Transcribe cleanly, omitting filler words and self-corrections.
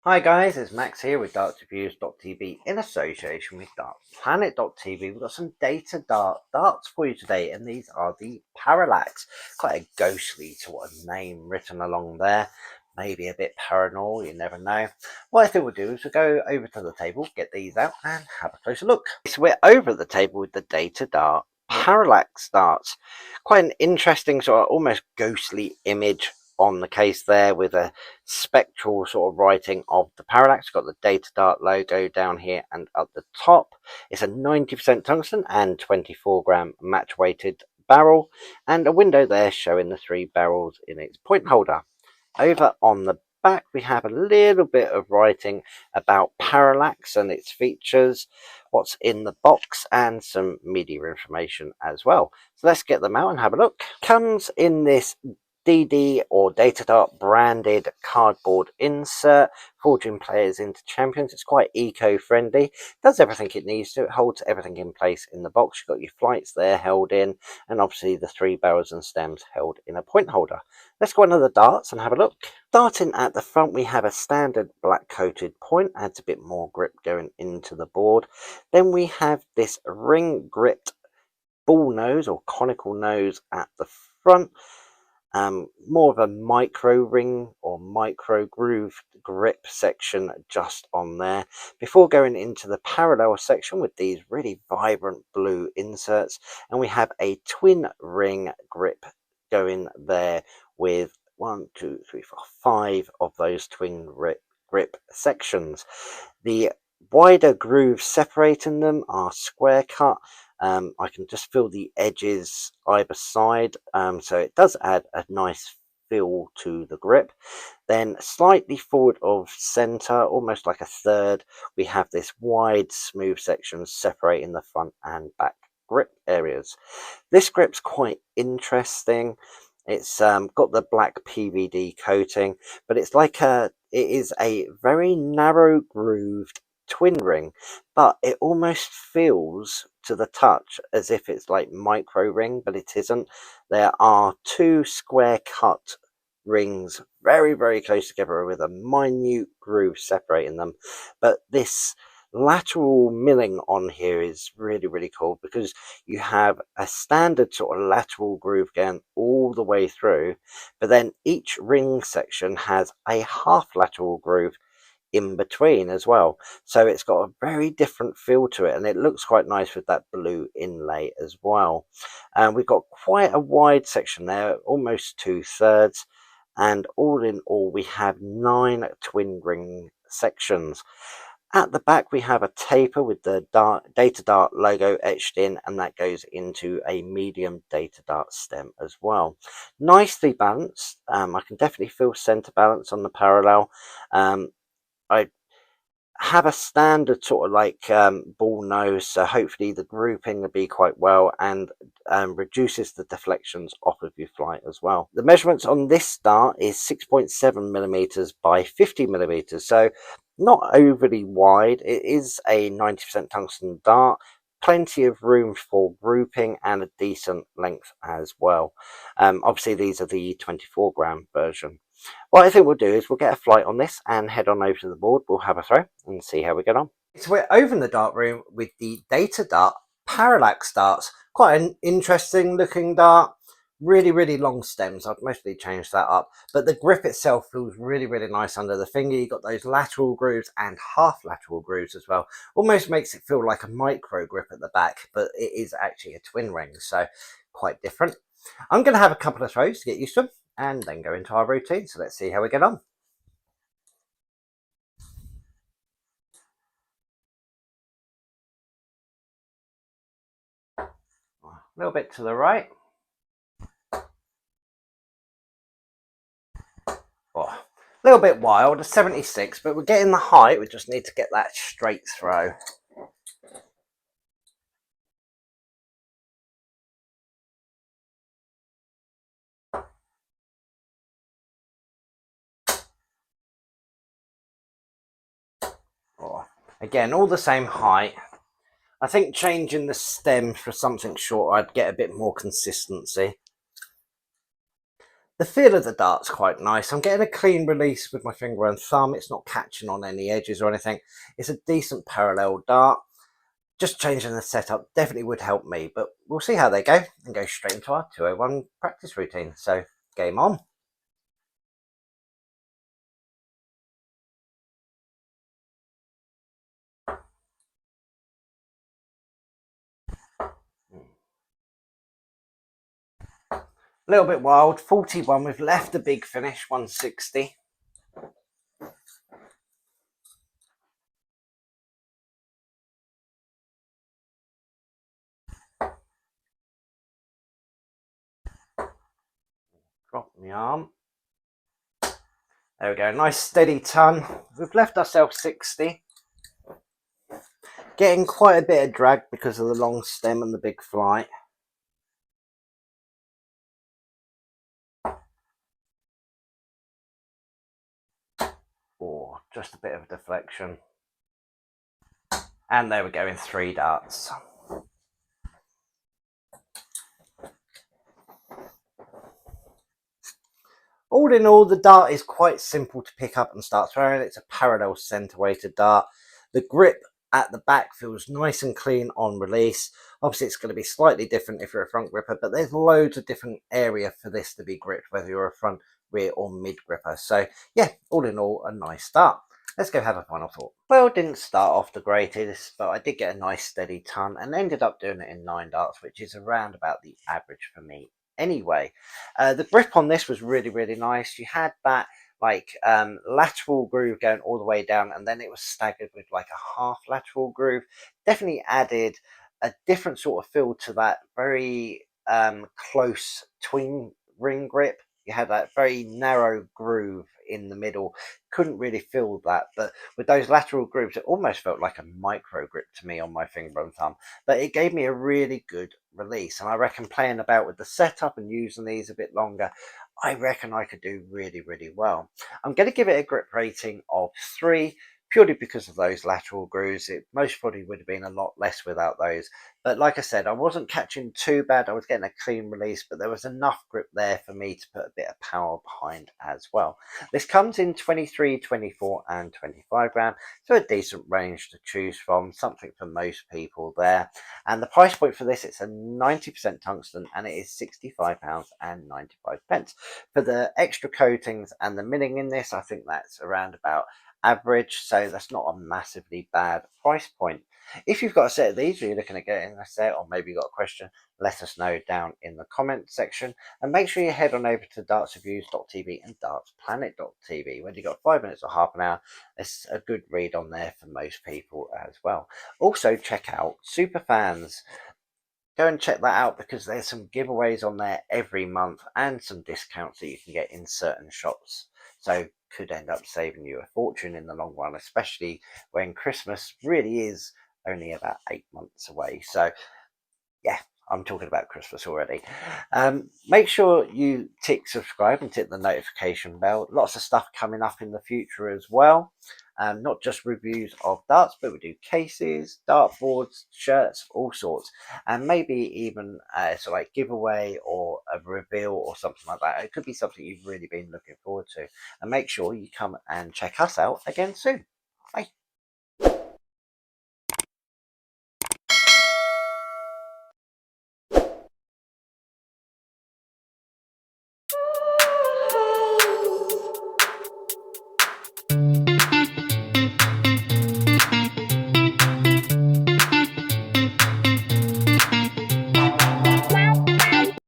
Hi guys, it's Max here with dartreviews.tv in association with dartplanet.tv. We've got some darts for you today, and these are the Parallax. Quite a ghostly sort of name written along there. Maybe a bit paranormal, you never know. What I think we'll do is we'll go over to the table, get these out, and have a closer look. So we're over at the table with the Datadart Parallax darts. Quite an interesting sort of almost ghostly image on the case there with a spectral sort of writing of the Parallax. Got the Datadart logo down here and at the top. It's a 90% tungsten and 24-gram match weighted barrel, and a window there showing the three barrels in its point holder. Over on the back we have a little bit of writing about Parallax and its features, what's in the box, and some media information as well. So let's get them out and have a look. Comes in this DD or Datadart branded cardboard insert, forging players into champions. It's quite eco-friendly, does everything it needs to, it holds everything in place in the box. You've got your flights there held in, and obviously the three barrels and stems held in a point holder. Let's go into the darts and have a look. Starting at the front, we have a standard black coated point, adds a bit more grip going into the board. Then we have this ring gripped ball nose or conical nose at the front. More of a micro ring or micro groove grip section just on there, before going into the parallel section with these really vibrant blue inserts. And we have a twin ring grip going there with 5 of those twin grip sections. The wider grooves separating them are square cut. I can just feel the edges either side, so it does add a nice feel to the grip. Then slightly forward of center, almost like a third, we have this wide smooth section separating the front and back grip areas. This grip's quite interesting. It's got the black PVD coating, but it is a very narrow grooved twin ring, but it almost feels to the touch as if it's like micro ring, but it isn't. There are two square cut rings very close together with a minute groove separating them, but this lateral milling on here is really cool, because you have a standard sort of lateral groove going all the way through, but then each ring section has a half lateral groove in between as well, so it's got a very different feel to it, and it looks quite nice with that blue inlay as well. And we've got quite a wide section there, almost 2/3, and all in all we have 9 twin ring sections. At the back we have a taper with the Datadart logo etched in, and that goes into a medium Datadart stem as well. Nicely balanced. I can definitely feel center balance on the parallel. I have a standard sort of like ball nose, so hopefully the grouping will be quite well, and reduces the deflections off of your flight as well. The measurements on this dart is 6.7 millimeters by 50 millimeters, so not overly wide. It is a 90% tungsten dart, plenty of room for grouping, and a decent length as well. Obviously these are the 24-gram version. What I think we'll do is we'll get a flight on this and head on over to the board. We'll have a throw and see how we get on. So we're over in the dart room with the Datadart Parallax darts. Quite an interesting looking dart. Really long stems. I've mostly changed that up, but the grip itself feels really nice under the finger. You've got those lateral grooves and half lateral grooves as well. Almost makes it feel like a micro grip at the back, but it is actually a twin ring, so quite different. I'm going to have a couple of throws to get used to them, and then go into our routine. So let's see how we get on. A little bit to the right. Oh, a little bit wild, a 76, but we're getting the height. We just need to get that straight throw. Oh, again, all the same height. I think changing the stem for something short, I'd get a bit more consistency. The feel of the dart's quite nice. I'm getting a clean release with my finger and thumb. It's not catching on any edges or anything. It's a decent parallel dart. Just changing the setup definitely would help me, but we'll see how they go and go straight into our 201 practice routine. So game on. A little bit wild, 41. We've left the big finish, 160. Drop my arm. There we go, nice steady ton. We've left ourselves 60. Getting quite a bit of drag because of the long stem and the big flight. Oh, just a bit of a deflection. And there we go in 3 darts. All in all, the dart is quite simple to pick up and start throwing. It's a parallel centre weighted dart. The grip at the back feels nice and clean on release. Obviously, it's going to be slightly different if you're a front gripper, but there's loads of different area for this to be gripped, whether you're a front, rear or mid gripper. So yeah, all in all, a nice start. Let's go have a final thought. Well, didn't start off the greatest, but I did get a nice steady ton and ended up doing it in 9 darts, which is around about the average for me anyway. The grip on this was really nice. You had that like lateral groove going all the way down, and then it was staggered with like a half lateral groove. Definitely added a different sort of feel to that very close twin ring grip. You had that very narrow groove in the middle. Couldn't really feel that, but with those lateral grooves, it almost felt like a micro grip to me on my finger and thumb. But it gave me a really good release, and I reckon playing about with the setup and using these a bit longer, I reckon I could do really well. I'm going to give it a grip rating of 3, purely because of those lateral grooves. It most probably would have been a lot less without those, but like I said, I wasn't catching too bad. I was getting a clean release, but there was enough grip there for me to put a bit of power behind as well. This comes in 23, 24 and 25 gram, so a decent range to choose from, something for most people there. And the price point for this, it's a 90% tungsten and it is £65.95. For the extra coatings and the milling in this, I think that's around about average, so that's not a massively bad price point. If you've got a set of these, or you're looking at getting a set, or maybe you've got a question, let us know down in the comment section. And make sure you head on over to dartsreviews.tv and dartsplanet.tv. When you've got 5 minutes or half an hour, it's a good read on there for most people as well. Also, check out Superfans. Go and check that out because there's some giveaways on there every month and some discounts that you can get in certain shops. So could end up saving you a fortune in the long run, especially when Christmas really is only about 8 months away. So yeah, I'm talking about Christmas already. Make sure you tick subscribe and tick the notification bell. Lots of stuff coming up in the future as well. Not just reviews of darts, but we do cases, dartboards, shirts, all sorts, and maybe even so like giveaway or a reveal or something like that. It could be something you've really been looking forward to. And make sure you come and check us out again soon. Bye.